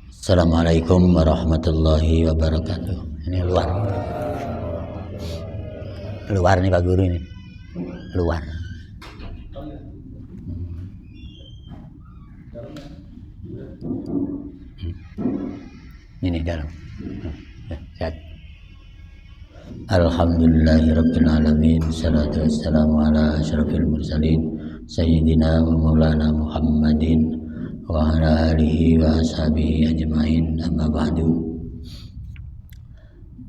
Assalamualaikum warahmatullahi wabarakatuh. Ini luar nih Pak Guru, ini luar. Ini dalam. Sehat. Alhamdulillahirabbil alamin, salatu wassalamu ala asyrafil mursalin sayyidina wa maulana Muhammadin wa ala alihi wa ashabihi ajmain, amma ba'du.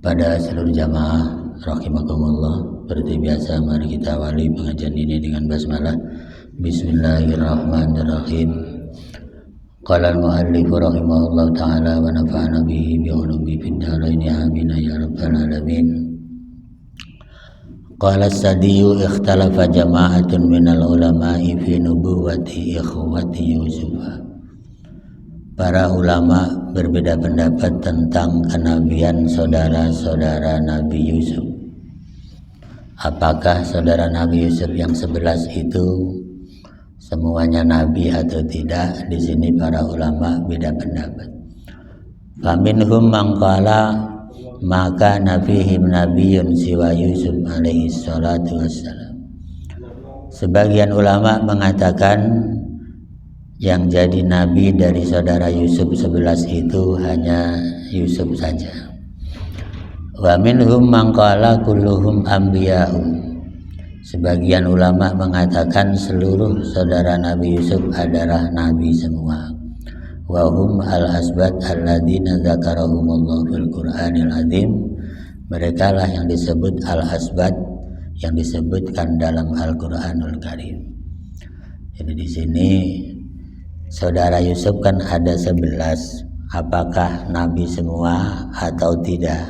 Pada seluruh jamaah rahimakumullah, seperti biasa mari kita awali pengajian ini dengan basmalah. Bismillahirrahmanirrahim. Qala al-muallif rahimahullah ta'ala wa nafa'ana bihi bi ulumi fid dharain amin ya rabbal alamin. Qala as-Sadiyu ikhtalafa jama'atun minal ulama'i fi nubuwwati ikhwati Yusuf. Para ulama berbeda pendapat tentang kenabian saudara-saudara Nabi Yusuf. Apakah saudara Nabi Yusuf yang 11 itu semuanya nabi atau tidak? Di sini para ulama beda pendapat. Faminhum man qala maka nabihim nabiyun siwa Yusuf alaihi salatu wassalam. Sebagian ulama mengatakan yang jadi nabi dari saudara Yusuf 11 itu hanya Yusuf saja. Wa minhum man qala kulluhum anbiya'u. Sebagian ulama mengatakan seluruh saudara Nabi Yusuf adalah nabi semua. Wa hum al-asbat alladzina dzakarahumullahu fil Qur'anil azim. Mereka lah yang disebut al-asbat, yang disebutkan dalam Al-Qur'anul Karim. Jadi di sini saudara Yusuf kan ada 11. Apakah nabi semua atau tidak?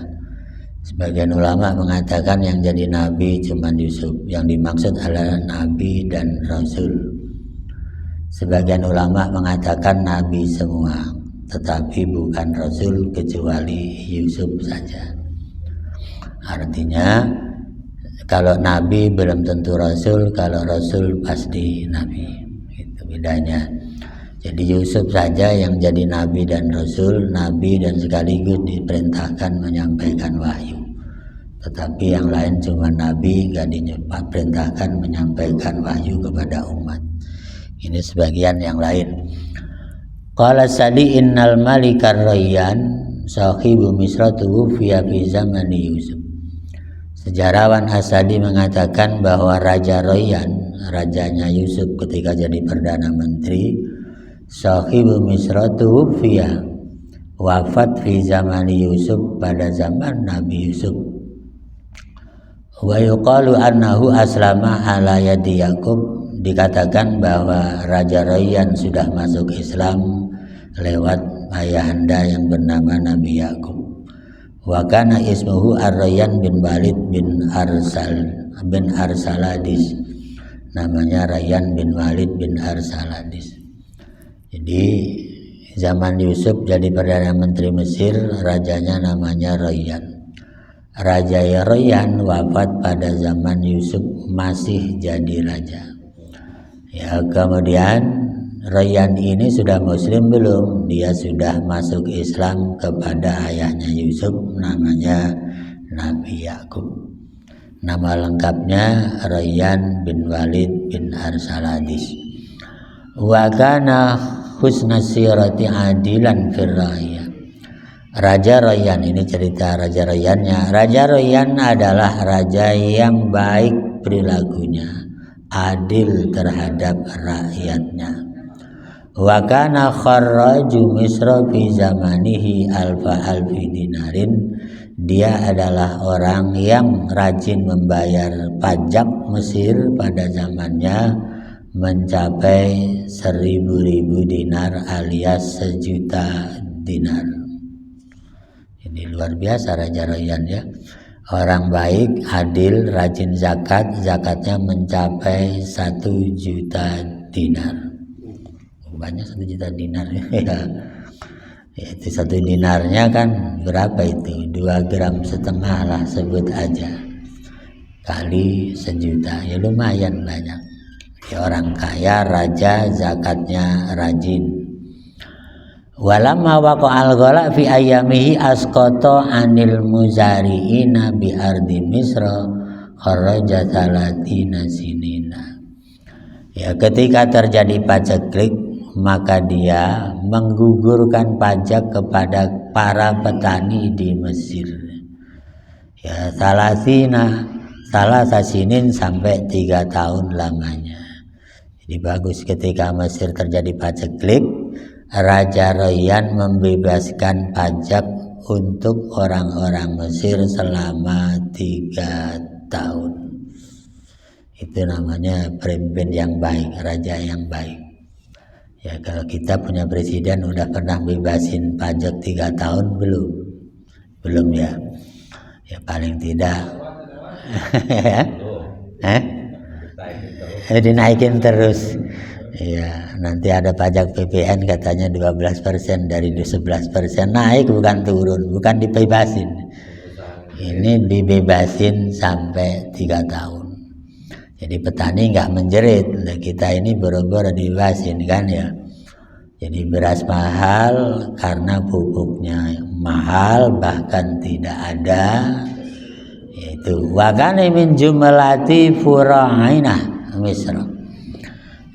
Sebagian ulama mengatakan yang jadi nabi cuma Yusuf, yang dimaksud adalah nabi dan rasul. Sebagian ulama mengatakan nabi semua, tetapi bukan rasul kecuali Yusuf saja. Artinya kalau nabi belum tentu rasul, kalau rasul pasti nabi. Itu bedanya. Jadi Yusuf saja yang jadi nabi dan rasul, nabi dan sekaligus diperintahkan menyampaikan wahyu. Tetapi yang lain cuma nabi, gak diperintahkan menyampaikan wahyu kepada umat. Ini sebagian yang lain. Qala Sadi innal malikar Rayyan sahibu Misra tuwfiya fi zamani Yusuf. Sejarawan Asadi mengatakan bahwa Raja Rayyan, rajanya Yusuf ketika jadi perdana menteri, sahibu Misra tuwfiya, wafat fi zamani Yusuf, pada zaman Nabi Yusuf. Wa yuqalu annahu aslama ala yadi Yaqub. Dikatakan bahwa Raja Rayyan sudah masuk Islam lewat ayahanda yang bernama Nabi Yaqub. Wa kana ismuhu Ar-Rayyan bin Walid bin Arsaladis. Namanya Rayyan bin Walid bin Arsaladis. Jadi zaman Yusuf jadi perdana menteri Mesir, rajanya namanya Rayyan. Raja Rayyan wafat pada zaman Yusuf masih jadi raja. Ya, kemudian Rayyan ini sudah muslim belum? Dia sudah masuk Islam kepada ayahnya Yusuf, namanya Nabi Yaqub. Nama lengkapnya Rayyan bin Walid bin Arsaladis. Wa kana husna sirati adilan fir ra'iyah. Raja Rayyan, ini cerita Raja Rayyannya. Raja Rayyan adalah raja yang baik perilakunya, adil terhadap rakyatnya. Wa kana kharraju Misra fi zamanihi alfi dinarin. Dia adalah orang yang rajin membayar pajak Mesir pada zamannya, mencapai 1000 dinar alias 1.000.000 dinar. Ini luar biasa Raja Rayyan ya. Orang baik, adil, rajin zakat, zakatnya mencapai 1.000.000 dinar. Banyak 1.000.000 dinar ya. Itu 1 dinarnya kan berapa itu? 2,5 gram lah sebut aja. Kali 1.000.000 ya lumayan banyak. Ya, orang kaya, raja, zakatnya rajin. Walamma waqa'al ghala fi ayyamihi asqata anil muzari'ina bi ardi misra kharaja salatina sinina. Ya, ketika terjadi paceklik maka dia menggugurkan pajak kepada para petani di Mesir. Ya, salasinin sampai 3 tahun lamanya. Jadi bagus ketika Mesir terjadi paceklik, Raja Rayyan membebaskan pajak untuk orang-orang Mesir selama 3 tahun. Itu namanya pemimpin yang baik, raja yang baik. Ya, kalau kita punya presiden udah pernah bebasin pajak 3 tahun belum? Belum ya. Ya paling tidak dinaikin terus. Ya, nanti ada pajak PPN katanya 12% dari 11%, naik bukan turun, bukan dibebasin. Ini dibebasin sampai 3 tahun. Jadi petani nggak menjerit, kita ini boro-boro dibebasin kan ya. Jadi beras mahal karena pupuknya mahal bahkan tidak ada. Yaitu wakane min jumlati fura'inah Misra.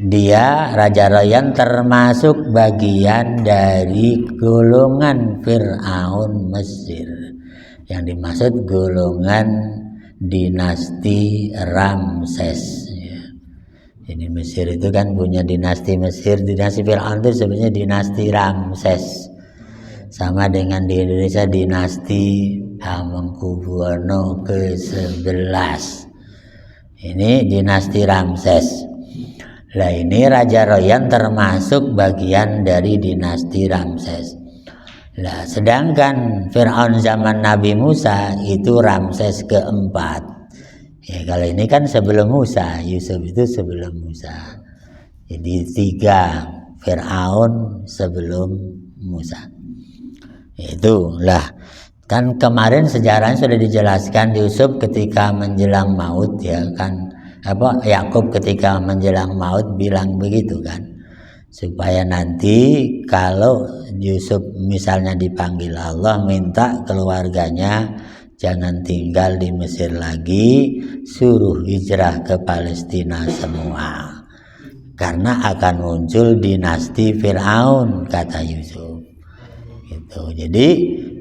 Dia Raja Rayyan termasuk bagian dari golongan Fir'aun Mesir. Yang dimaksud golongan dinasti Ramses. Jadi Mesir itu kan punya dinasti Mesir, dinasti Fir'aun itu sebenarnya dinasti Ramses. Sama dengan di Indonesia dinasti Hamengkubuwono ke-11. Ini dinasti Ramses. Nah, ini Raja Rayyan termasuk bagian dari dinasti Ramses. Nah, sedangkan Fir'aun zaman Nabi Musa itu Ramses keempat. Ya, kalau ini kan sebelum Musa, Yusuf itu sebelum Musa. Jadi 3 Fir'aun sebelum Musa. Itulah kan kemarin sejarahnya sudah dijelaskan Yusuf ketika menjelang maut ya kan, Yakub ketika menjelang maut bilang begitu kan, supaya nanti kalau Yusuf misalnya dipanggil Allah minta keluarganya jangan tinggal di Mesir lagi, suruh hijrah ke Palestina semua karena akan muncul dinasti Fir'aun, kata Yusuf gitu. Jadi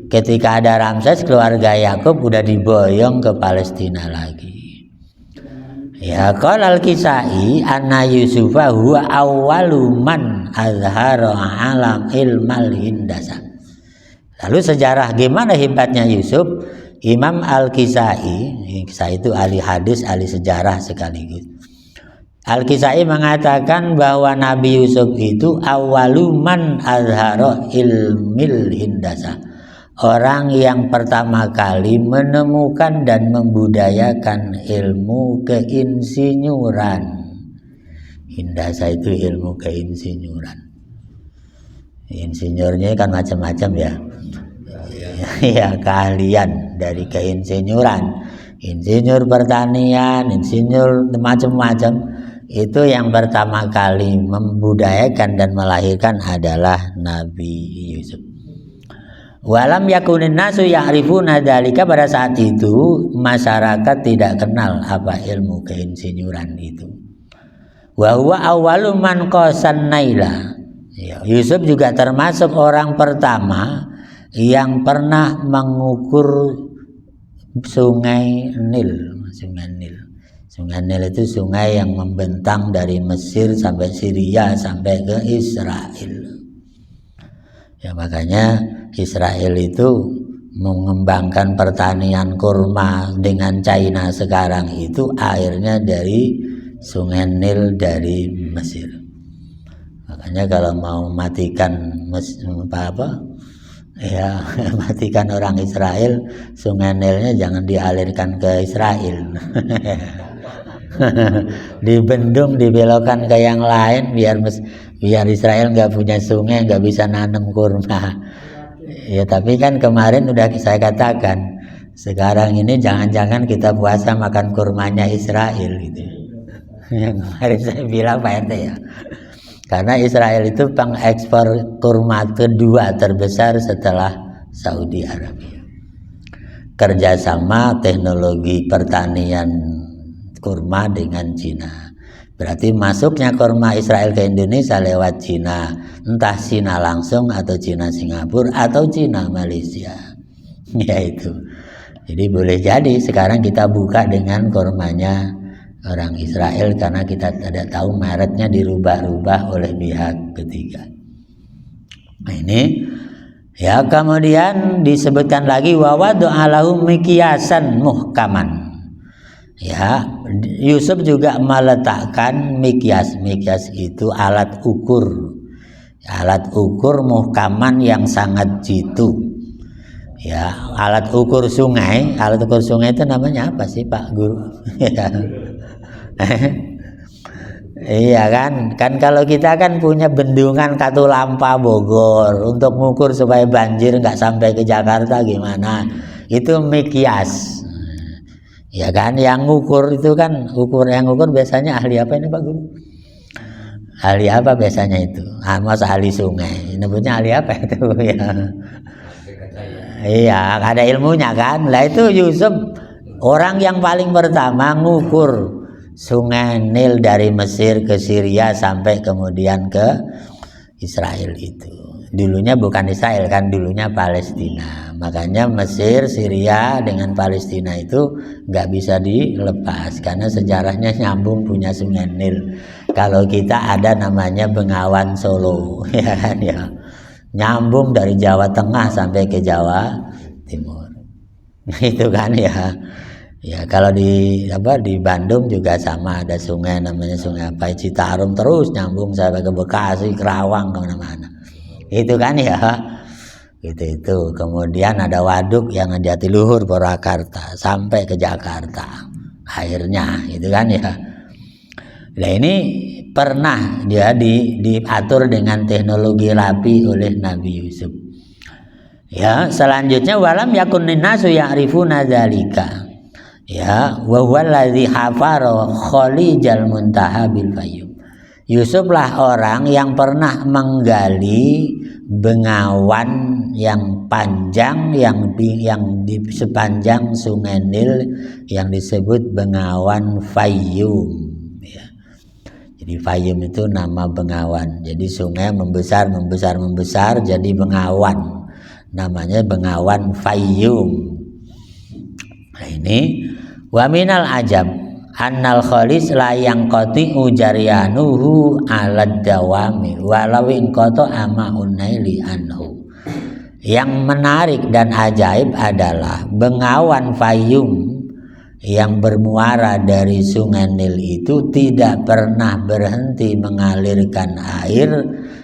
ketika ada Ramses, keluarga Yakub udah diboyong ke Palestina lagi. Ya, qala al-Kisai anna Yusufa huwa awwalu man azhara alam ilmal hindasa. Lalu sejarah gimana hebatnya Yusuf? Imam Al-Kisai itu ahli hadis, ahli sejarah sekaligus. Al-Kisai mengatakan bahwa Nabi Yusuf itu awwalu man azhara ilmil hindasa. Orang yang pertama kali menemukan dan membudayakan ilmu keinsinyuran. Hindasa itu ilmu keinsinyuran. Insinyurnya kan macam-macam ya. Ya, keahlian dari keinsinyuran. Insinyur pertanian, insinyur macam-macam. Itu yang pertama kali membudayakan dan melahirkan adalah Nabi Yusuf. Walam yakunin nasu ya'rifuna dzalika, pada saat itu masyarakat tidak kenal apa ilmu keinsinyuran itu. Wa huwa awwalu man qasan naila. Yusuf juga termasuk orang pertama yang pernah mengukur sungai Nil. Sungai Nil itu sungai yang membentang dari Mesir sampai Syria sampai ke Israel. Ya, makanya Israel itu mengembangkan pertanian kurma dengan China sekarang itu airnya dari sungai Nil dari Mesir. Makanya kalau mau matikan matikan orang Israel, sungai Nilnya jangan dialirkan ke Israel. Dibendung, dibelokkan ke yang lain biar Israel nggak punya sungai, nggak bisa nanam kurma. Ya, tapi kan kemarin udah saya katakan, sekarang ini jangan-jangan kita puasa makan kurmanya Israel gitu. Yang kemarin saya bilang Pak RT ya. Karena Israel itu pengekspor kurma kedua terbesar setelah Saudi Arabia. Kerjasama teknologi pertanian kurma dengan Cina. Berarti masuknya kurma Israel ke Indonesia lewat Cina. Entah Cina langsung atau Cina Singapura atau Cina Malaysia. Ya itu. Jadi boleh jadi sekarang kita buka dengan kurmanya orang Israel karena kita tidak tahu mereknya dirubah-rubah oleh pihak ketiga. Nah ini ya, kemudian disebutkan lagi wa wada'alahu miqyasan muhkaman. Ya, Yusuf juga meletakkan miqyas. Miqyas itu alat ukur. Alat ukur muhkaman yang sangat jitu. Ya, alat ukur sungai. Alat ukur sungai itu namanya apa sih Pak Guru? Iya kan kalau kita kan punya bendungan Katulampa Bogor untuk mengukur supaya banjir nggak sampai ke Jakarta gimana, itu miqyas. Ya kan yang ngukur itu kan yang ngukur biasanya ahli apa ini Pak Guru? Ahli apa biasanya itu? Masa ahli sungai, nyebutnya ahli apa itu ya? Iya, ada ilmunya kan. Lah itu Yusuf orang yang paling pertama ngukur Sungai Nil dari Mesir ke Syria sampai kemudian ke Israel itu. Dulunya bukan Israel kan, dulunya Palestina. Makanya Mesir, Syria dengan Palestina itu nggak bisa dilepas karena sejarahnya nyambung punya Sungai Nil. Kalau kita ada namanya Bengawan Solo, ya kan ya, nyambung dari Jawa Tengah sampai ke Jawa Timur. Itu kan ya. Ya kalau di Bandung juga sama, ada sungai namanya Sungai apa Citarum, terus nyambung sampai ke Bekasi, Kerawang, kemana-mana. Itu kan ya. Itu. Kemudian ada waduk yang di Jatiluhur, Purwakarta sampai ke Jakarta. Akhirnya itu kan ya. Nah ini pernah dia diatur dengan teknologi rapi oleh Nabi Yusuf. Ya, selanjutnya walam yakunin nasu ya'rifuna dzalika. Ya, wa huwa allazi hafara Khalijal Muntaha bil Fayyum. Yusuf lah orang yang pernah menggali bengawan yang panjang yang di sepanjang Sungai Nil yang disebut bengawan Fayyum. Ya. Jadi Fayyum itu nama bengawan. Jadi sungai membesar jadi bengawan. Namanya bengawan Fayyum. Nah ini wa minal ajab annal khalis la yang qati ujarianuhu alad dawami walau in qata ama unaili anhu. Yang menarik dan ajaib adalah bengawan Fayyum yang bermuara dari Sungai Nil itu tidak pernah berhenti mengalirkan air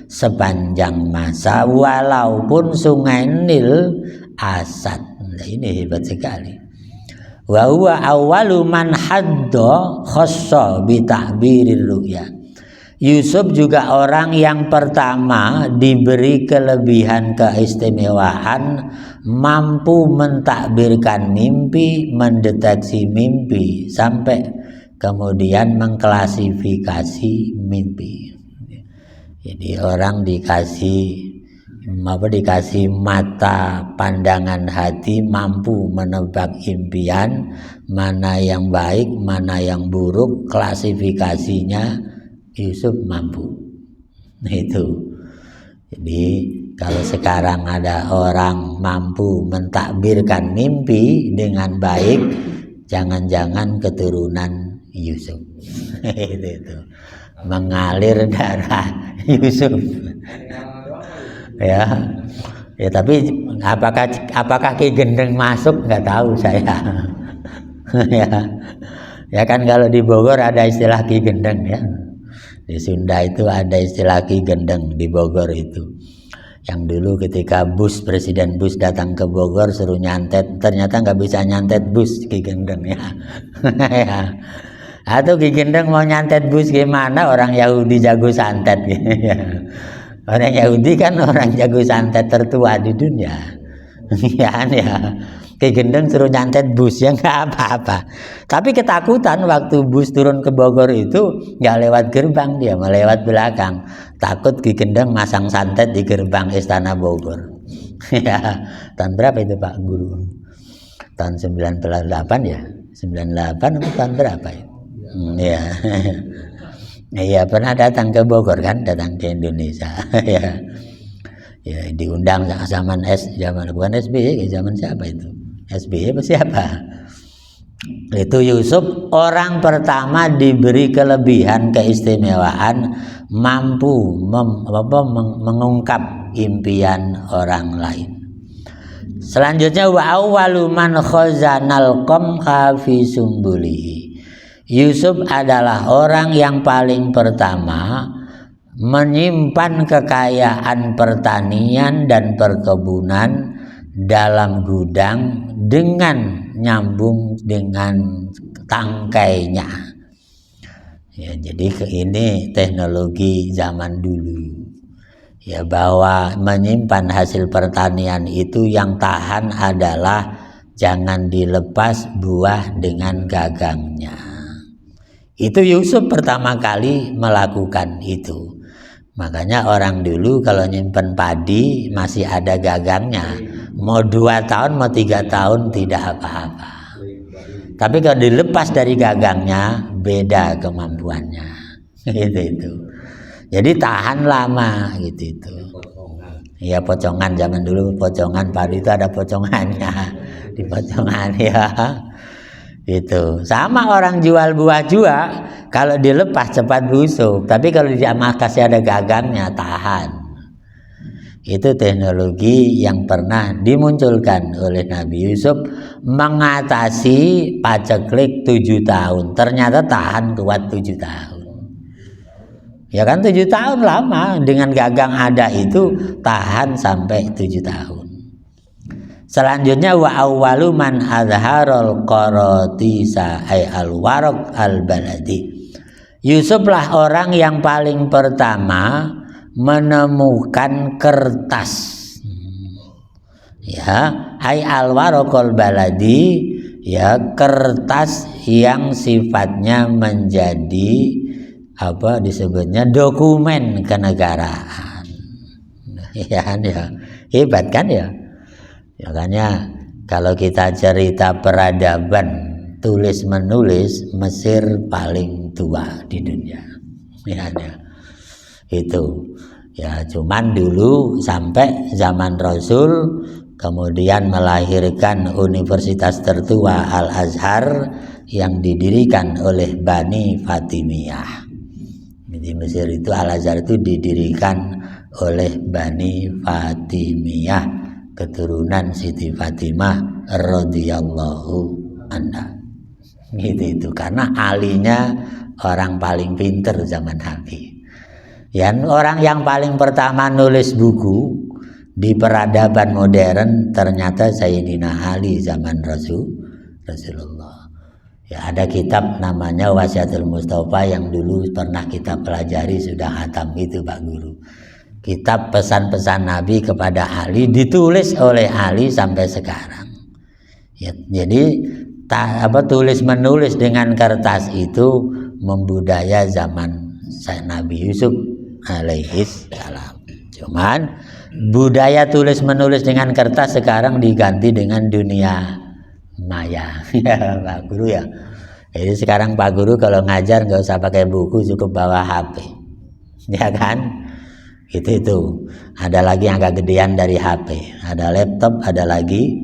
sepanjang masa walaupun Sungai Nil asad. Nah, ini hebat sekali. Wa huwa awwalu man hadda khassa bi ta'birir ru'ya. Yusuf juga orang yang pertama diberi kelebihan keistimewaan mampu mentakbirkan mimpi, mendeteksi mimpi sampai kemudian mengklasifikasi mimpi. Jadi orang dikasih mata pandangan hati, mampu menebak impian, mana yang baik, mana yang buruk, klasifikasinya Yusuf mampu. Itu. Jadi kalau sekarang ada orang mampu mentakbirkan mimpi dengan baik, jangan-jangan keturunan Yusuf. Itu. Mengalir darah Yusuf. Ya tapi apakah Ki Gendeng masuk nggak tahu saya. ya kan kalau di Bogor ada istilah Ki Gendeng ya, di Sunda itu ada istilah Ki Gendeng di Bogor itu. Yang dulu ketika Presiden Bush datang ke Bogor suruh nyantet, ternyata nggak bisa nyantet bus Ki Gendeng ya. Atau Ki Gendeng mau nyantet bus gimana, orang Yahudi jago santet gitu ya. Orang Yahudi kan orang jago santet tertua di dunia. Ya. Ki Gendeng suruh nyantet bus ya nggak apa-apa. Tapi ketakutan waktu bus turun ke Bogor itu nggak lewat gerbang, dia melewat belakang. Takut Ki Gendeng masang santet di gerbang Istana Bogor. Ya, tahun berapa itu Pak Guru? Tahun 98 ya? 98 atau tahun berapa ya? Ya. Iya, pernah datang ke Bogor kan, datang ke Indonesia. Ya. Ya, diundang zaman bukan SBY, zaman siapa itu? SBY apa siapa? Itu Yusuf orang pertama diberi kelebihan keistimewaan mampu mengungkap impian orang lain. Selanjutnya wa awwalu man khazanal qamha fi sumbulihi. Yusuf adalah orang yang paling pertama menyimpan kekayaan pertanian dan perkebunan dalam gudang dengan nyambung dengan tangkainya. Ya, jadi ini teknologi zaman dulu. Ya, bahwa menyimpan hasil pertanian itu yang tahan adalah jangan dilepas buah dengan gagangnya. Itu Yusuf pertama kali melakukan itu. Makanya orang dulu kalau nyimpen padi masih ada gagangnya, mau 2 tahun mau 3 tahun tidak apa-apa. Tapi kalau dilepas dari gagangnya beda kemampuannya. Itu. Jadi tahan lama gitu itu. Ya pocongan zaman dulu, pocongan padi itu ada pocongannya. Di pocongan ya. Itu sama orang jual buah juga, kalau dilepas cepat busuk, tapi kalau di kasih ada gagangnya tahan. Itu teknologi yang pernah dimunculkan oleh Nabi Yusuf mengatasi paceklik 7 tahun. Ternyata tahan kuat 7 tahun. Ya kan 7 tahun lama, dengan gagang ada itu tahan sampai 7 tahun. Selanjutnya wa awwalu man azharul qaratisa ay al-waraq al-baladi. Yusuf lah orang yang paling pertama menemukan kertas. Ya, ay al-waraqul baladi, ya kertas yang sifatnya menjadi apa disebutnya dokumen kenegaraan. Ya, hebat kan ya? Makanya kalau kita cerita peradaban tulis menulis, Mesir paling tua di dunia. Ya. Itu. Ya, cuman dulu sampai zaman Rasul kemudian melahirkan universitas tertua Al-Azhar yang didirikan oleh Bani Fatimiyah. Di Mesir itu Al-Azhar itu didirikan oleh Bani Fatimiyah, keturunan Siti Fatimah radhiyallahu anha. Gitu itu karena alinya orang paling pinter zaman Nabi. Ya, orang yang paling pertama nulis buku di peradaban modern ternyata Sayyidina Ali zaman Rasulullah. Ya, ada kitab namanya Wasiatul Mustafa yang dulu pernah kita pelajari, sudah khatam itu Pak Guru. Kitab pesan-pesan Nabi kepada Ali ditulis oleh Ali sampai sekarang. Ya, jadi tulis menulis dengan kertas itu membudaya zaman Nabi Yusuf alaihis salam. Cuman budaya tulis menulis dengan kertas sekarang diganti dengan dunia maya. Ya Pak Guru ya. Jadi sekarang Pak Guru kalau ngajar nggak usah pakai buku, cukup bawa HP. Ya kan? Itu ada lagi yang agak gedean dari HP, ada laptop, ada lagi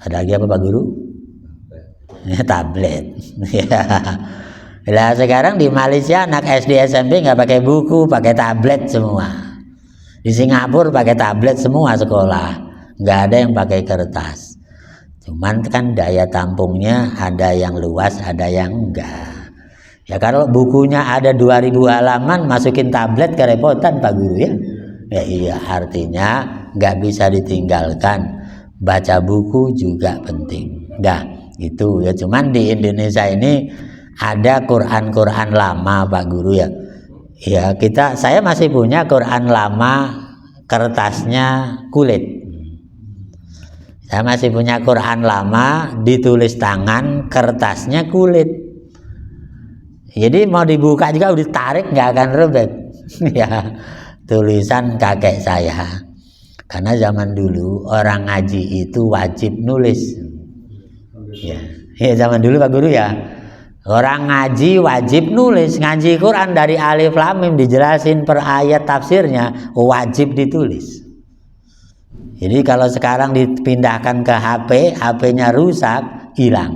apa Pak Guru? Ya, tablet. Ya. Lah sekarang di Malaysia anak SD SMP nggak pakai buku, pakai tablet semua. Di Singapura pakai tablet semua sekolah, nggak ada yang pakai kertas. Cuman kan daya tampungnya ada yang luas, ada yang enggak. Ya kalau bukunya ada 2000 halaman, masukin tablet kerepotan Pak Guru ya. Ya iya, artinya nggak bisa ditinggalkan. Baca buku juga penting. Dah itu ya. Cuman di Indonesia ini ada Quran lama Pak Guru ya. Ya saya masih punya Quran lama kertasnya kulit. Saya masih punya Quran lama, ditulis tangan, kertasnya kulit. Jadi mau dibuka juga udah ditarik nggak akan robek. Ya, tulisan kakek saya. Karena zaman dulu orang ngaji itu wajib nulis. Ya zaman dulu Pak Guru ya. Orang ngaji wajib nulis. Ngaji Quran dari alif lam mim dijelasin per ayat tafsirnya wajib ditulis. Jadi kalau sekarang dipindahkan ke HP, HP-nya rusak, hilang.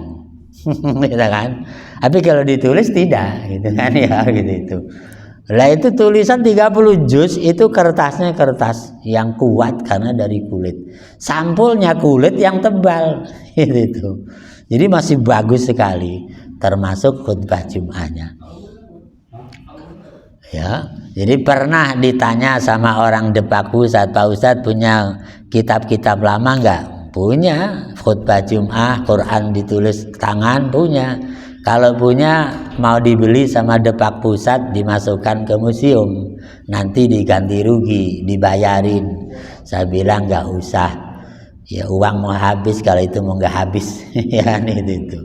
Gitu kan? Tapi kalau ditulis tidak, gitu kan ya, gitu itu. Lah itu tulisan 30 juz itu kertasnya kertas yang kuat karena dari kulit. Sampulnya kulit yang tebal, gitu itu. Jadi masih bagus sekali, termasuk khutbah Jum'ahnya. Ya, jadi pernah ditanya sama orang Depak Ustadz, Pak Ustadz punya kitab-kitab lama enggak? Punya. Khutbah Jum'ah, Quran ditulis tangan punya. Kalau punya mau dibeli sama Depak Pusat dimasukkan ke museum, nanti diganti rugi, dibayarin. Saya bilang enggak usah. Ya uang mau habis kalau itu mau enggak habis. Ya itu.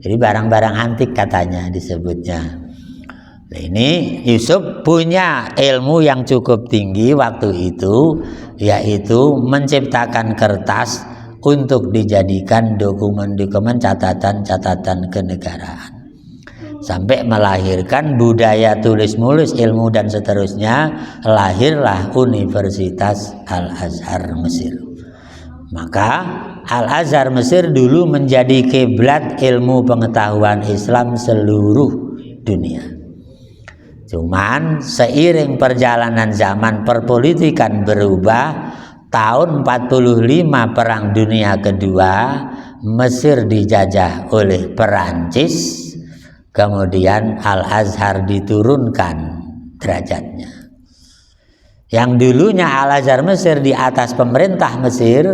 Jadi barang-barang antik katanya disebutnya. Nah, ini Yusuf punya ilmu yang cukup tinggi waktu itu, yaitu menciptakan kertas untuk dijadikan dokumen-dokumen catatan-catatan kenegaraan. Sampai melahirkan budaya tulis-menulis, ilmu dan seterusnya, lahirlah Universitas Al-Azhar Mesir. Maka Al-Azhar Mesir dulu menjadi kiblat ilmu pengetahuan Islam seluruh dunia. Cuman seiring perjalanan zaman perpolitikan berubah, tahun 45 Perang Dunia Kedua, Mesir dijajah oleh Perancis, kemudian Al-Azhar diturunkan derajatnya. Yang dulunya Al-Azhar Mesir di atas pemerintah Mesir,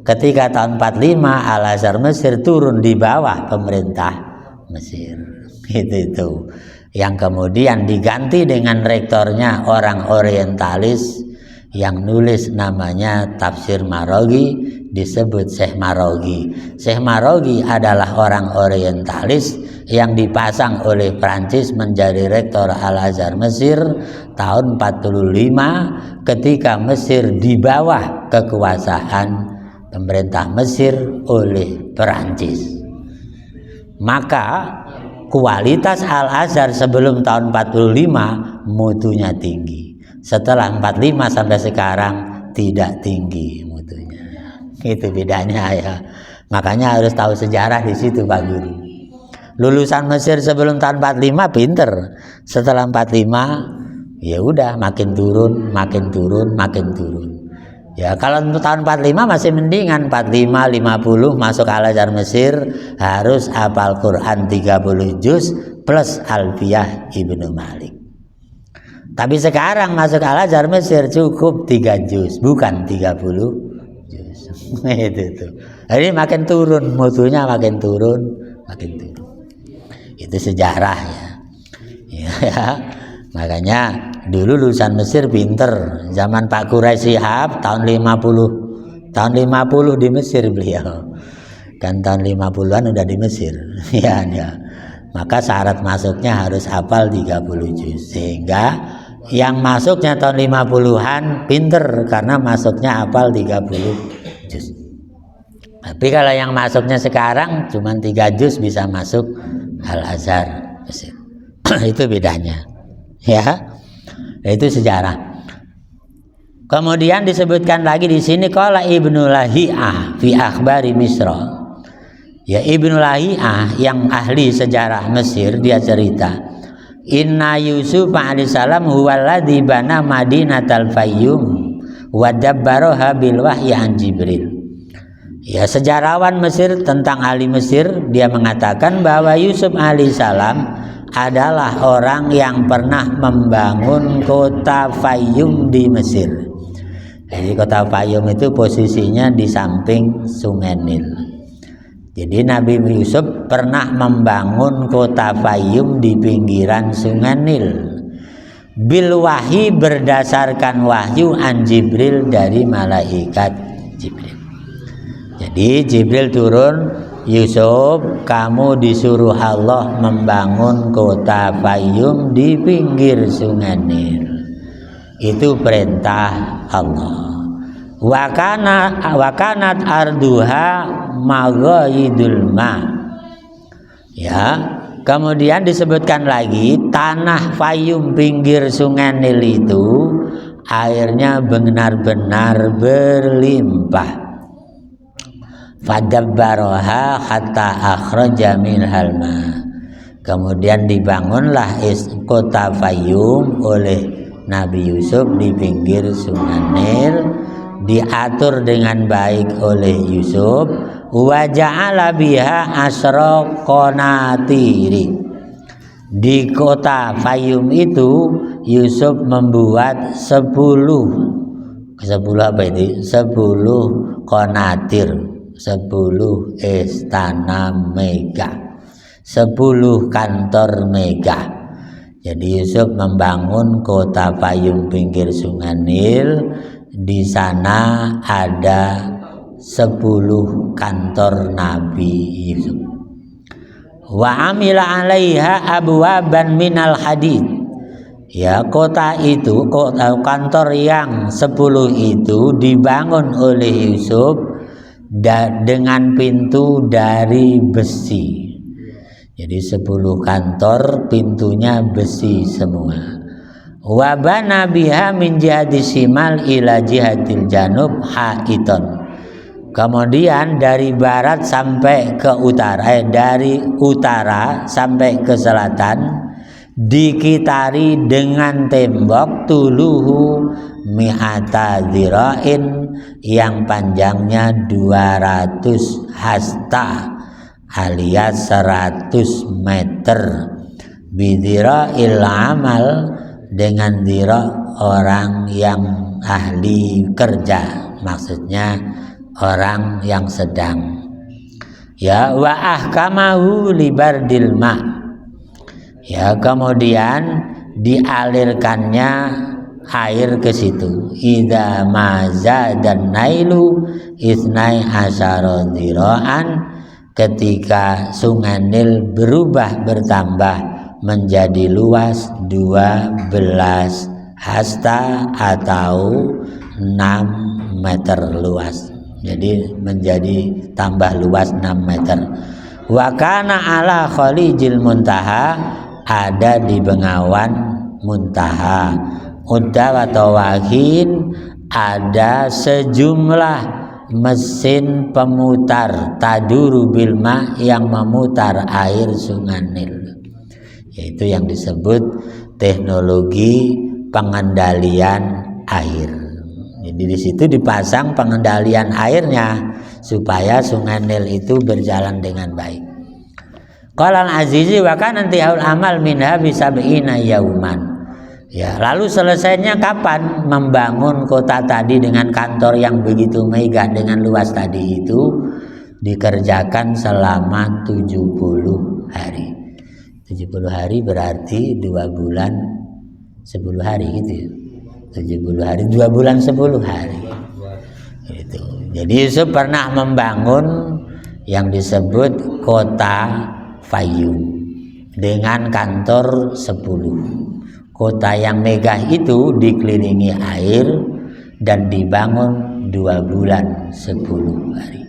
ketika tahun 45 Al-Azhar Mesir turun di bawah pemerintah Mesir. Itu. Yang kemudian diganti dengan rektornya orang orientalis yang nulis namanya Tafsir Maraghi, disebut Syekh Maraghi. Syekh Maraghi adalah orang orientalis yang dipasang oleh Prancis menjadi rektor Al-Azhar Mesir tahun 45 ketika Mesir di bawah kekuasaan pemerintah Mesir oleh Prancis. Maka kualitas Al-Azhar sebelum tahun 45 mutunya tinggi. Setelah 45 sampai sekarang tidak tinggi mutunya. Itu bedanya ya. Makanya harus tahu sejarah di situ Pak Guru. Lulusan Mesir sebelum tahun 45 pinter. Setelah 45 ya udah makin turun, makin turun, makin turun. Ya kalau tahun 45 masih mendingan, 45 50 masuk Al-Azhar Mesir harus hafal Quran 30 juz plus Alfiyah Ibnu Malik. Tapi sekarang masuk Al-Azhar Mesir cukup 3 juz, bukan 30 juz. Itu. Jadi makin turun mutunya, makin turun, makin turun. Itu sejarah ya. Ya. Makanya dulu lulusan Mesir pinter. Zaman Pak Quraisy Shihab tahun 50. Tahun 50 di Mesir beliau. Kan tahun 50-an udah di Mesir. Ya. Maka syarat masuknya harus hafal 30 juz. Sehingga yang masuknya tahun 50-an pinter karena masuknya hafal 30 juz. Tapi kalau yang masuknya sekarang cuma 3 juz bisa masuk Al-Azhar Mesir. Itu bedanya. Ya, itu sejarah. Kemudian disebutkan lagi di sini qala Ibnu Lahiyah fi akhbari Misra. Ya Ibnu Lahiyah yang ahli sejarah Mesir dia cerita, inna Yusuf alaihissalam huwaladzi bana Madinatal Fayyum wa dabbaraha bil wahyi an Jibril. Ya sejarawan Mesir tentang ahli Mesir dia mengatakan bahwa Yusuf alaihissalam adalah orang yang pernah membangun kota Fayyum di Mesir. Jadi kota Fayyum itu posisinya di samping Sungai Nil. Jadi Nabi Yusuf pernah membangun kota Fayyum di pinggiran Sungai Nil. Bil wahyi berdasarkan wahyu an Jibril dari malaikat Jibril. Ya, Jadi Jibril turun, Yusuf, kamu disuruh Allah membangun kota Fayyum di pinggir Sungai Nil. Itu perintah Allah. Wa kanat arduha maghayidul ma. Ya, kemudian disebutkan lagi tanah Fayyum pinggir Sungai Nil itu airnya benar-benar berlimpah. Fadabbaroha hatta akhraja minhal ma. Kemudian dibangunlah kota Fayyum oleh Nabi Yusuf di pinggir Sungai Nil, diatur dengan baik oleh Yusuf. Wa ja'ala biha asra qanatiri. Di kota Fayyum itu Yusuf membuat 10 apa itu? 10 qanatir, 10 istana mega, 10 kantor mega. Jadi Yusuf membangun kota Fayyum pinggir Sungai Nil. Di sana ada 10 kantor Nabi Yusuf. Wa amila 'alaiha abwaban minal hadid. Ya, kota itu, kantor yang 10 itu dibangun oleh Yusuf dengan pintu dari besi. Jadi 10 kantor pintunya besi semua. Wa bana biha min jihati simal ila jihatil janub haiton. Kemudian dari barat sampai ke utara, dari utara sampai ke selatan dikitari dengan tembok tuluhu mi'ata dzira'in yang panjangnya 200 hasta alias 100 meter. Bidzira'il amal, dengan dzira' orang yang ahli kerja, maksudnya orang yang sedang. Ya, wa ahkamahu libardil ma. Ya, kemudian dialirkannya air ke situ. Idza maza dan nailu isnai asyara dzira'an, ketika Sungai Nil berubah bertambah menjadi luas 12 hasta atau 6 meter luas. Jadi menjadi tambah luas 6 meter. Wa kana ala Khalijil Muntaha, ada di Bengawan Muntaha. Udda atau wahin, ada sejumlah mesin pemutar taduru bilma yang memutar air Sungai Nil. Yaitu yang disebut teknologi pengendalian air. Jadi di situ dipasang pengendalian airnya supaya Sungai Nil itu berjalan dengan baik. Qala al-Azizi wa kana intihaul amal minha bi sab'ina yauman. Ya, lalu selesainya kapan membangun kota tadi dengan kantor yang begitu megah dengan luas tadi itu? Dikerjakan selama 70 hari. 70 hari berarti 2 bulan 10 hari gitu ya. 70 hari 2 bulan 10 hari itu. Jadi Yusuf pernah membangun yang disebut kota Fayyum dengan kantor 10. Kota yang megah itu dikelilingi air dan dibangun 2 bulan 10 hari.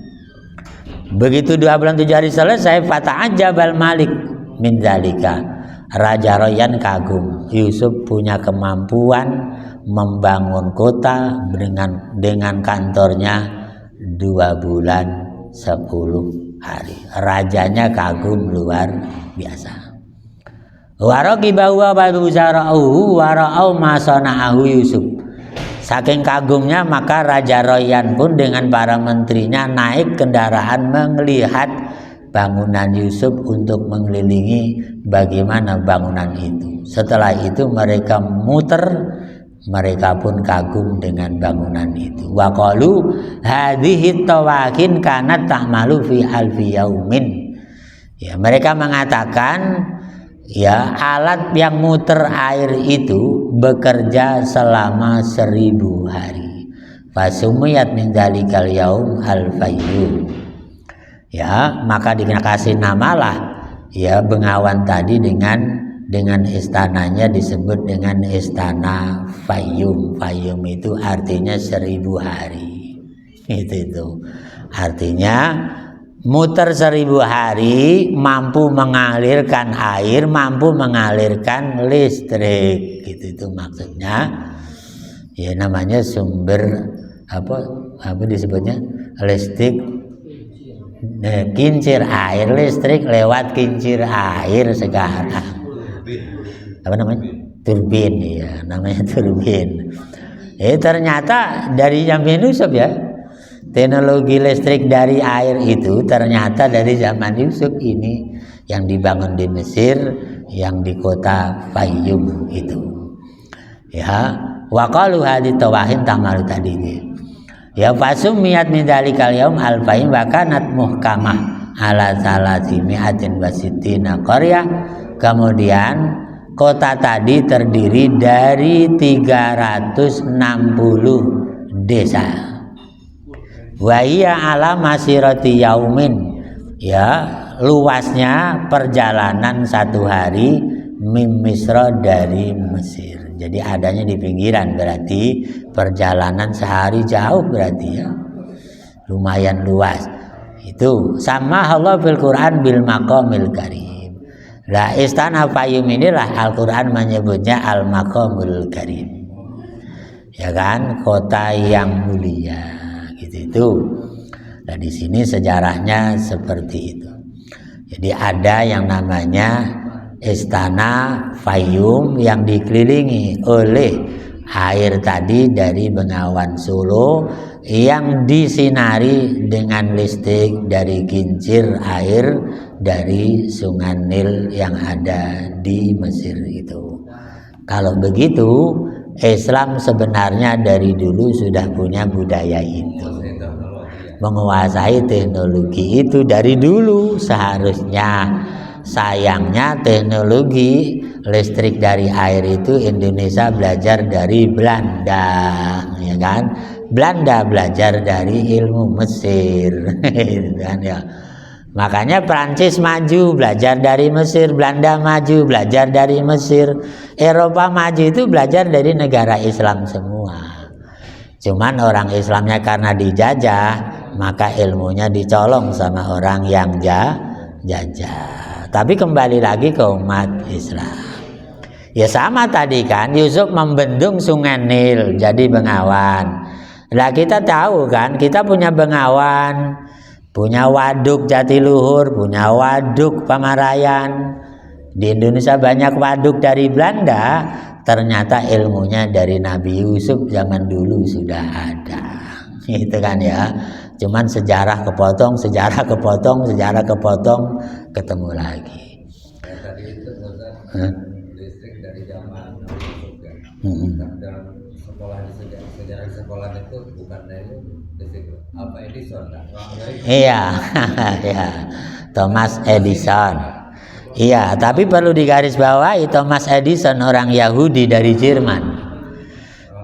Begitu 2 bulan 7 hari selesai, fata'ajabal malik min zalika. Raja Royan kagum, Yusuf punya kemampuan membangun kota dengan kantornya 2 bulan 10 hari. Rajanya kagum luar biasa. Waraqibahu wa buzara'uhu wara'au ma sana'ahu Yusuf. Saking kagumnya maka Raja Royan pun dengan para menterinya naik kendaraan melihat bangunan Yusuf untuk mengelilingi bagaimana bangunan itu. Setelah itu mereka muter, mereka pun kagum dengan bangunan itu. Wa qalu hadhihi tawakin kanat ta'malu fi alfi yaumin. Ya, mereka mengatakan ya, alat yang muter air itu bekerja selama 1000 hari. Fasumiyat min dzalikal yaum al-Fayyum. Ya, maka dikasih namalah ya Bengawan tadi dengan istananya disebut dengan istana Fayyum. Fayyum itu artinya 1000 hari. Itu. Artinya muter 1000 hari, mampu mengalirkan air, mampu mengalirkan listrik, gitu itu maksudnya. Ya namanya sumber apa disebutnya listrik, kincir air, listrik lewat kincir air sekarang. Apa namanya? Turbin, ya namanya turbin. Ternyata dari zaman Yusuf ya. Teknologi listrik dari air itu ternyata dari zaman Yusuf ini yang dibangun di Mesir, yang di kota Fayyum itu. Ya, waqalu hadi tawahin tamalu tadi. Ya fasumiyat min dzalikal yaum al-Fayyum wa kanat muhkamah ala salasimiatin wasittina qaryah. Kemudian kota tadi terdiri dari 360 desa. Wa iya ala masirati yaumin, ya luasnya perjalanan 1 hari mim Misra dari Mesir. Jadi adanya di pinggiran, berarti perjalanan sehari jauh berarti ya. Lumayan luas. Itu sama Allah fil Quran bil maqamil karim. Lah istana Fayyum inilah Al-Quran menyebutnya al-maqamul karim. Ya kan, kota yang mulia. Itu. Nah di sini sejarahnya seperti itu. Jadi ada yang namanya istana Fayyum yang dikelilingi oleh air tadi dari Bengawan Solo yang disinari dengan listrik dari kincir air dari Sungai Nil yang ada di Mesir itu. Kalau begitu Islam sebenarnya dari dulu sudah punya budaya itu, menguasai teknologi itu dari dulu seharusnya. Sayangnya teknologi listrik dari air itu Indonesia belajar dari Belanda, ya kan? Belanda belajar dari ilmu Mesir, kan ya. Makanya Prancis maju belajar dari Mesir, Belanda maju belajar dari Mesir, Eropa maju itu belajar dari negara Islam semua. Cuman orang Islamnya karena dijajah, maka ilmunya dicolong sama orang yang jajah. Tapi kembali lagi ke umat Islam. Ya sama tadi kan, Yusuf membendung Sungai Nil jadi Bengawan. Lah kita tahu kan, kita punya Bengawan, punya waduk Jatiluhur, punya waduk Pamarayan. Di Indonesia banyak waduk dari Belanda. Ternyata ilmunya dari Nabi Yusuf zaman dulu sudah ada. Itu kan ya. Cuman sejarah kepotong, ketemu lagi. Tadi itu listrik dari zaman dalam sekolah di sejarah sekolah itu bukan dari listrik apa Edison kan? Iya, ya Thomas Edison. Iya, tapi perlu digarisbawahi Thomas Edison orang Yahudi dari Jerman.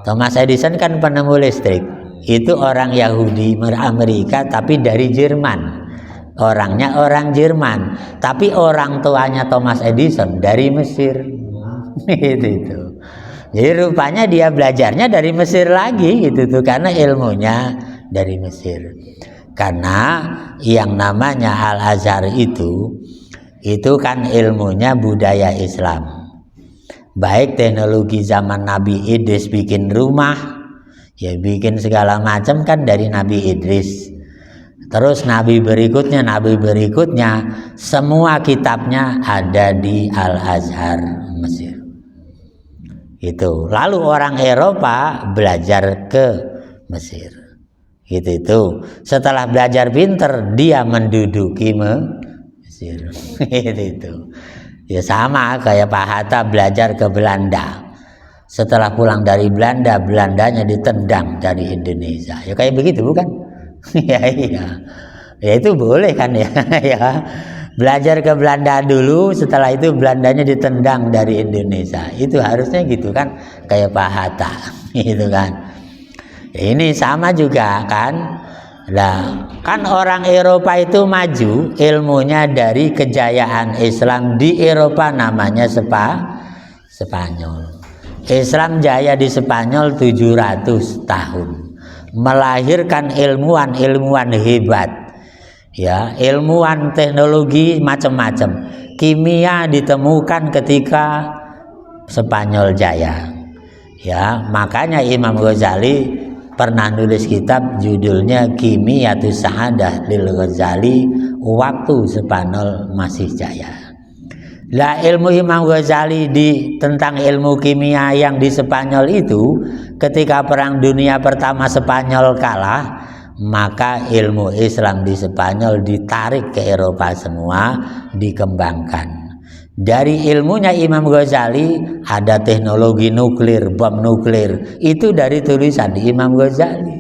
Thomas Edison kan penemu listrik. Itu orang Yahudi Amerika tapi dari Jerman. Orangnya orang Jerman, tapi orang tuanya Thomas Edison dari Mesir. Itu. Jadi rupanya dia belajarnya dari Mesir lagi gitu tuh, karena ilmunya dari Mesir. Karena yang namanya Al-Azhar itu kan ilmunya budaya Islam. Baik teknologi zaman Nabi Idris bikin rumah, ya bikin segala macam kan dari Nabi Idris. Terus nabi berikutnya semua kitabnya ada di Al-Azhar Mesir. Itu. Lalu orang Eropa belajar ke Mesir. Itu. Setelah belajar pinter, dia menduduki Mesir. Itu. Ya sama kayak Pak Hatta belajar ke Belanda. Setelah pulang dari Belanda, Belandanya ditendang dari Indonesia. Ya kayak begitu bukan? Ya iya. Ya itu boleh kan ya. Ya. Belajar ke Belanda dulu, setelah itu Belandanya ditendang dari Indonesia. Itu harusnya gitu kan, kayak Pak Hatta, gitu kan. Ini sama juga kan. Nah, kan orang Eropa itu maju ilmunya dari kejayaan Islam di Eropa, namanya Spanyol. Islam jaya di Spanyol 700 tahun. Melahirkan ilmuwan hebat. Ya, ilmuwan teknologi macam-macam. Kimia ditemukan ketika Spanyol jaya. Ya, makanya Imam Ghazali pernah nulis kitab judulnya Kimiyatus Sa'adah lil Ghazali waktu Spanyol masih jaya. Lah ilmu Imam Ghazali tentang ilmu kimia yang di Spanyol itu, ketika Perang Dunia Pertama Spanyol kalah, maka ilmu Islam di Spanyol ditarik ke Eropa semua, dikembangkan. Dari ilmunya Imam Ghazali ada teknologi nuklir, bom nuklir, itu dari tulisan Imam Ghazali.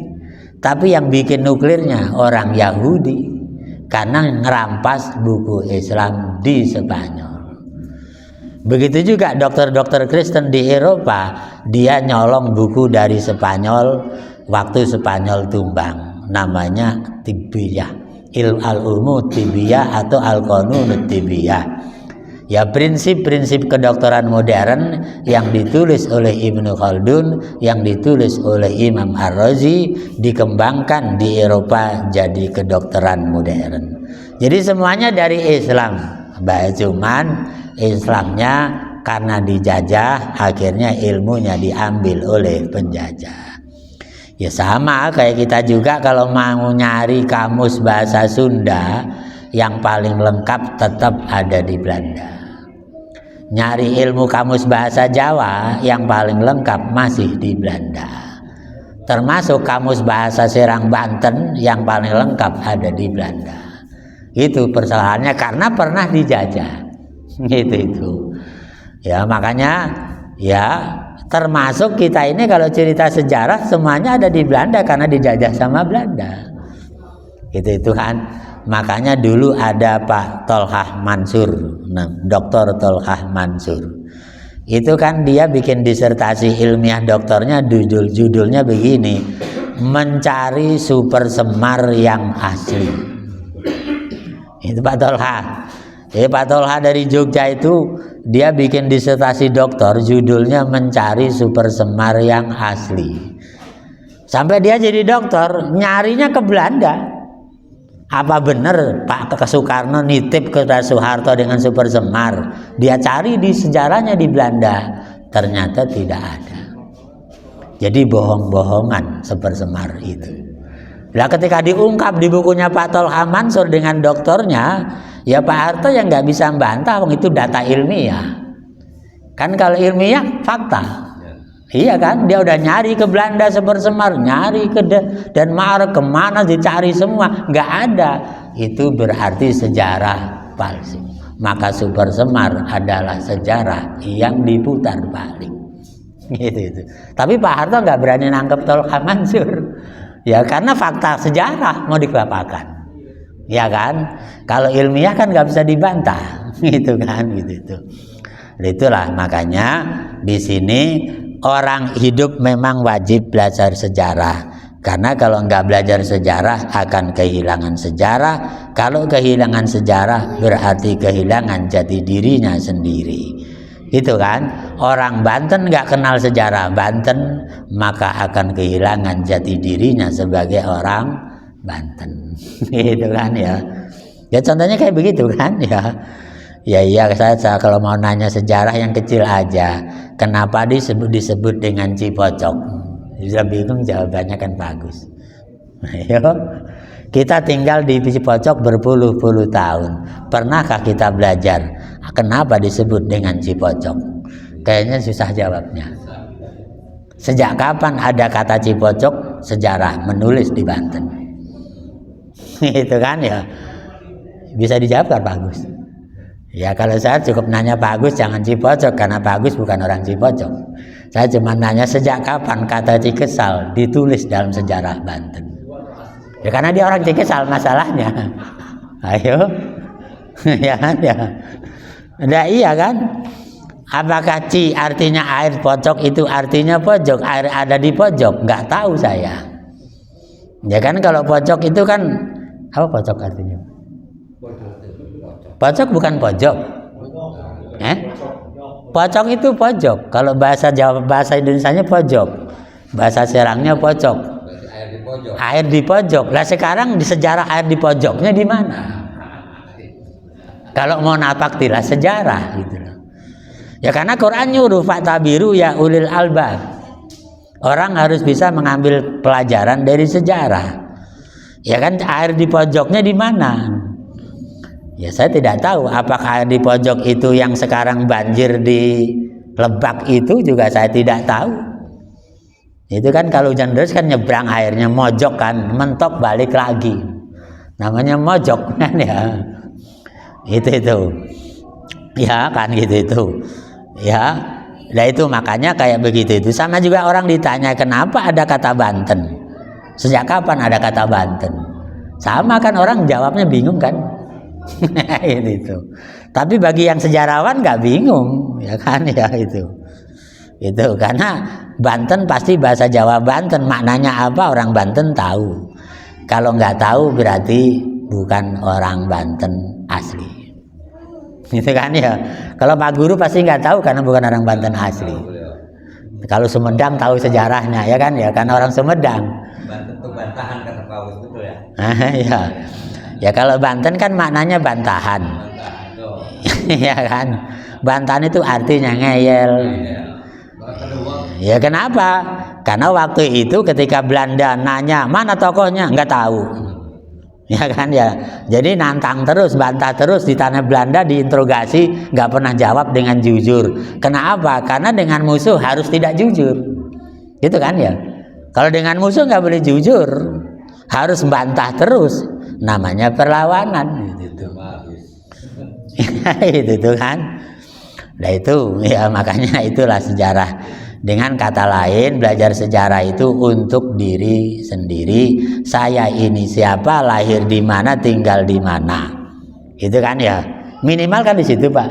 Tapi yang bikin nuklirnya orang Yahudi, karena ngerampas buku Islam di Spanyol. Begitu juga dokter-dokter Kristen di Eropa, dia nyolong buku dari Spanyol waktu Spanyol tumbang, namanya Tibbiyah, al-Ulmu Tibbiyah atau al-Qanun Tibbiyah. Ya, prinsip-prinsip kedokteran modern yang ditulis oleh Ibnu Khaldun, yang ditulis oleh Imam Ar-Razi, dikembangkan di Eropa jadi kedokteran modern. Jadi semuanya dari Islam. Cuman Islamnya karena dijajah, akhirnya ilmunya diambil oleh penjajah. Ya sama kayak kita juga kalau mau nyari kamus bahasa Sunda, yang paling lengkap tetap ada di Belanda. Nyari ilmu kamus bahasa Jawa yang paling lengkap masih di Belanda. Termasuk kamus bahasa Serang Banten yang paling lengkap ada di Belanda. Itu persoalannya karena pernah dijajah. Itu. Ya makanya ya termasuk kita ini kalau cerita sejarah semuanya ada di Belanda karena dijajah sama Belanda. Itu kan. Makanya dulu ada Pak Tolhah Mansur, Dr. Tolhah Mansur. Itu kan dia bikin disertasi ilmiah doktornya, judulnya begini, mencari super semar yang asli. Itu Pak Tolhah. Pak Tolhah dari Jogja itu dia bikin disertasi doktor, judulnya mencari super semar yang asli. Sampai dia jadi dokter, nyarinya ke Belanda. Apa benar Pak Soekarno nitip ke Soeharto dengan super semar? Dia cari di sejarahnya di Belanda, ternyata tidak ada. Jadi bohong-bohongan super semar itu. Nah ketika diungkap di bukunya Pak Tolhah Mansur dengan doktornya, ya Pak Harto yang nggak bisa membantah, itu data ilmiah. Kan kalau ilmiah fakta. Iya kan, dia udah nyari ke Belanda super semar, nyari ke Denmark, kemana dicari semua, nggak ada. Itu berarti sejarah palsu. Maka super semar adalah sejarah yang diputar balik. Gitu. Tapi Pak Harto nggak berani nangkep Tolhah Mansur, ya karena fakta sejarah mau dikelapakan, ya kan. Kalau ilmiah kan nggak bisa dibantah, gitu kan, gitu. Itulah makanya di sini. Orang hidup memang wajib belajar sejarah, karena kalau nggak belajar sejarah akan kehilangan sejarah. Kalau kehilangan sejarah berarti kehilangan jati dirinya sendiri. Itu kan, orang Banten nggak kenal sejarah Banten, maka akan kehilangan jati dirinya sebagai orang Banten. Itu kan ya. Ya contohnya kayak begitu kan ya. Ya iya, saya kalau mau nanya sejarah yang kecil aja, kenapa disebut dengan Cipocok? Bisa bingung jawabannya kan bagus. Ayo, kita tinggal di Cipocok berpuluh-puluh tahun. Pernahkah kita belajar kenapa disebut dengan Cipocok? Kayaknya susah jawabnya. Sejak kapan ada kata Cipocok? Sejarah menulis di Banten. Itu kan ya. Bisa dijawab kan bagus. Ya kalau saya cukup nanya Pak Agus jangan Cipocok, karena Pak Agus bukan orang Cipocok. Saya cuma nanya sejak kapan kata Cikesal ditulis dalam sejarah Banten. Ya karena dia orang Cikesal masalahnya. Ayo. Ya kan ya. Nah, iya kan. Apakah ci artinya air, pojok itu artinya pojok, air ada di pojok? Nggak tahu saya. Ya kan kalau pojok itu kan apa pojok artinya? Pojok bukan pojok. Pojok itu pojok. Kalau bahasa Jawa, bahasa Indonesianya pojok. Bahasa Serangnya pojok. Air di pojok. Air di pojok. Lah sekarang di sejarah air di pojoknya di mana? Kalau mau napak tilas sejarah gitu loh. Ya karena Quran nyuruh fa'tabiru ya ulil albab. Orang harus bisa mengambil pelajaran dari sejarah. Ya kan air di pojoknya di mana? Ya saya tidak tahu apakah air di pojok itu yang sekarang banjir di Lebak itu juga saya tidak tahu. Itu kan kalau hujan deras kan nyebrang airnya mojok kan, mentok balik lagi. Namanya mojok kan ya. Itu. Ya kan gitu. Ya, nah itu makanya kayak begitu itu. Sama juga orang ditanya kenapa ada kata Banten, sejak kapan ada kata Banten, sama kan orang jawabnya bingung kan. itu. Tapi bagi yang sejarawan nggak bingung, ya kan ya itu karena Banten pasti bahasa Jawa Banten, maknanya apa orang Banten tahu. Kalau nggak tahu berarti bukan orang Banten asli. Gitu kan ya. Kalau Pak Guru pasti nggak tahu karena bukan orang Banten asli. Kalau Sumedang tahu sejarahnya ya kan ya, karena orang Sumedang. Banten itu bantahan kata Pak Agus betul ya. Ya. Ya kalau Banten kan maknanya bantahan. Ya kan. Bantahan itu artinya ngeyel. Ya kenapa? Karena waktu itu ketika Belanda nanya mana tokohnya nggak tahu. Ya kan ya, jadi nantang terus, bantah terus di tanah Belanda, diinterogasi, nggak pernah jawab dengan jujur. Kenapa? Karena dengan musuh harus tidak jujur, gitu kan ya. Kalau dengan musuh nggak boleh jujur, harus bantah terus, namanya perlawanan, gitu. Itu kan. Nah itu ya makanya itulah sejarah. Dengan kata lain, belajar sejarah itu untuk diri sendiri. Saya ini siapa, lahir di mana, tinggal di mana. Itu kan ya. Minimal kan di situ, Pak.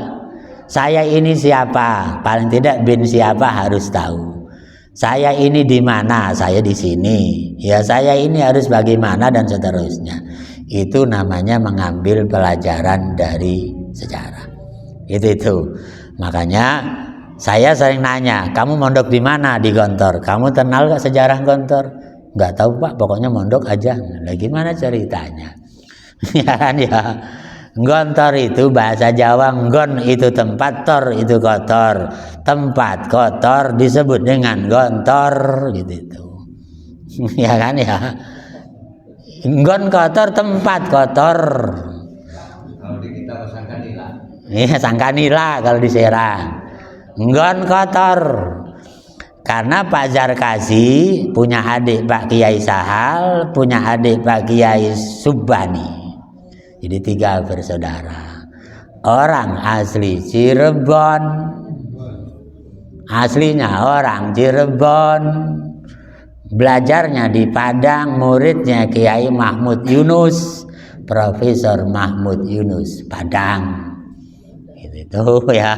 Saya ini siapa, paling tidak bin siapa harus tahu. Saya ini di mana, saya di sini. Ya saya ini harus bagaimana dan seterusnya. Itu namanya mengambil pelajaran dari sejarah. Itu. Makanya saya sering nanya, kamu mondok di mana? Di Gontor. Kamu kenal gak sejarah Gontor? Nggak tahu Pak, pokoknya mondok aja. Nah, gimana ceritanya? Ya kan ya. Gontor itu bahasa Jawa, nggon itu tempat, tor itu kotor. Tempat kotor disebut dengan gontor gitu. Ya kan ya. Nggon kotor, tempat kotor. Kalau di kita Sangkanila. Iya, Sangkanila kalau di Serang. Nggon kotor. Karena Pak Zarkasi punya adik Pak Kiai Sahal, punya adik Pak Kiai Subani. Jadi 3 bersaudara. Orang asli Cirebon. Aslinya orang Cirebon. Belajarnya di Padang, muridnya Kiai Mahmud Yunus, Profesor Mahmud Yunus Padang. Gitu ya.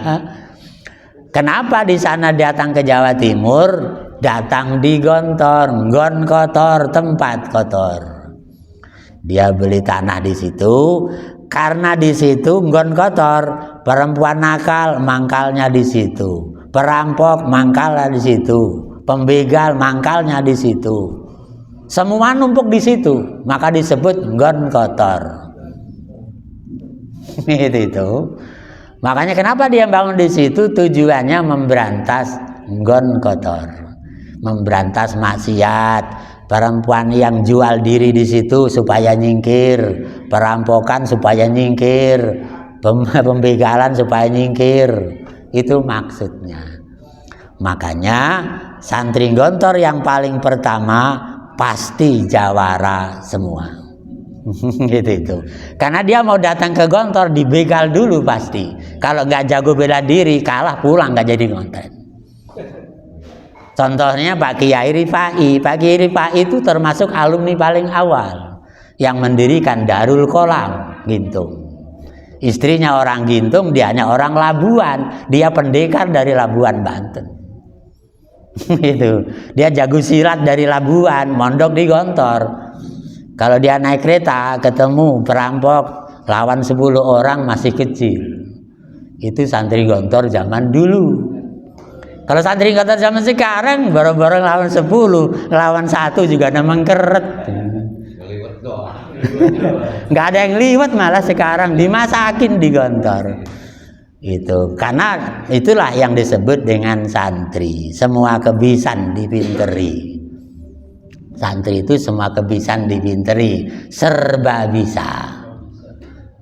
Kenapa di sana datang ke Jawa Timur? Datang di Gontor, nggon kotor, tempat kotor. Dia beli tanah di situ karena di situ nggon kotor, perempuan nakal mangkalnya di situ, perampok mangkalnya di situ, pembegal mangkalnya di situ. Semua numpuk di situ, maka disebut nggon kotor. Itu. Makanya kenapa dia bangun di situ? Tujuannya memberantas nggon kotor, memberantas maksiat, perempuan yang jual diri di situ supaya nyingkir, perampokan supaya nyingkir, pembegalan supaya nyingkir. Itu maksudnya. Makanya santri Gontor yang paling pertama pasti jawara semua. Gitu. Karena dia mau datang ke Gontor dibegal dulu pasti. Kalau nggak jago bela diri kalah pulang nggak jadi ngonten. Contohnya Pak Kiai Rifai. Pak Kiai Rifai itu termasuk alumni paling awal yang mendirikan Darul Kolam gitu. Istrinya orang Gintung, dianya orang Labuan. Dia pendekar dari Labuan, Banten. Itu. Dia jago silat dari Labuan, mondok di Gontor. Kalau dia naik kereta ketemu perampok lawan 10 orang masih kecil. Itu santri Gontor zaman dulu. Kalau santri Gontor zaman sekarang bareng-bareng lawan 10, lawan 1 juga memang keret. Nggak ada yang liwat, malah sekarang dimasakin di Gontor. Itu karena itulah yang disebut dengan santri, semua kebisan dipinteri. Santri itu semua kebisan dipinteri, serba bisa.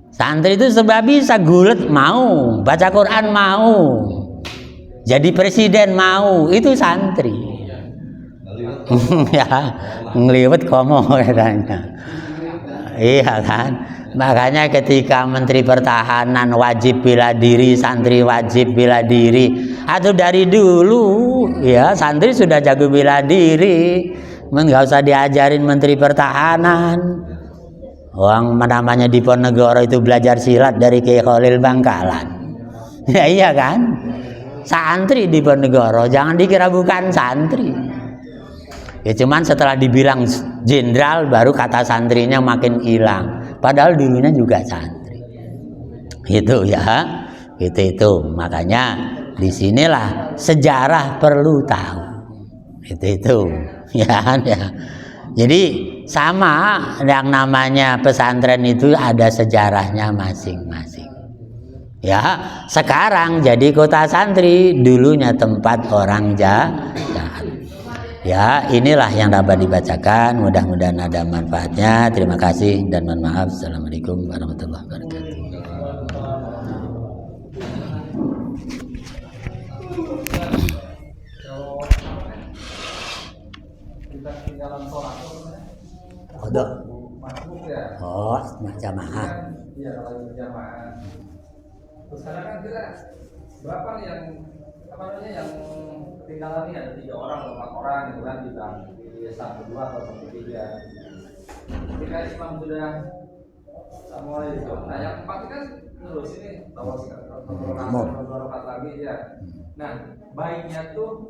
Santri itu serba bisa, gulet mau, baca Quran mau, jadi presiden mau, itu santri. Ya, ngeliwet komo katanya. Iya kan? Makanya ketika Menteri Pertahanan wajib bela diri, santri wajib bela diri. Atau dari dulu ya santri sudah jago bela diri. Nggak usah diajarin Menteri Pertahanan. Orang namanya Diponegoro itu belajar silat dari Kiai Khalil Bangkalan. Ya iya kan? Santri Diponegoro, jangan dikira bukan santri. Ya cuman setelah dibilang jenderal baru kata santrinya makin hilang. Padahal dulunya juga santri. Itu ya. Itu. Makanya disinilah sejarah perlu tahu. Itu. Ya. Jadi sama yang namanya pesantren itu ada sejarahnya masing-masing. Ya, sekarang jadi kota santri, dulunya tempat orang jahat. Ya, inilah yang dapat dibacakan. Mudah-mudahan ada manfaatnya. Terima kasih dan mohon maaf. Assalamualaikum warahmatullahi wabarakatuh. Kodok. Oh, jamaah. Iya, kalau berjamaah. Terus sekarang kan kita berapa nih yang apa namanya yang ketinggalan nih, ada 3 orang atau 4 orang gitu kan di 1, 2 atau 1, 3. Ketika imam sudah mulai itu, nah yang 4 kan terus ini bawa 2 rakaat lagi ya. Nah baiknya tuh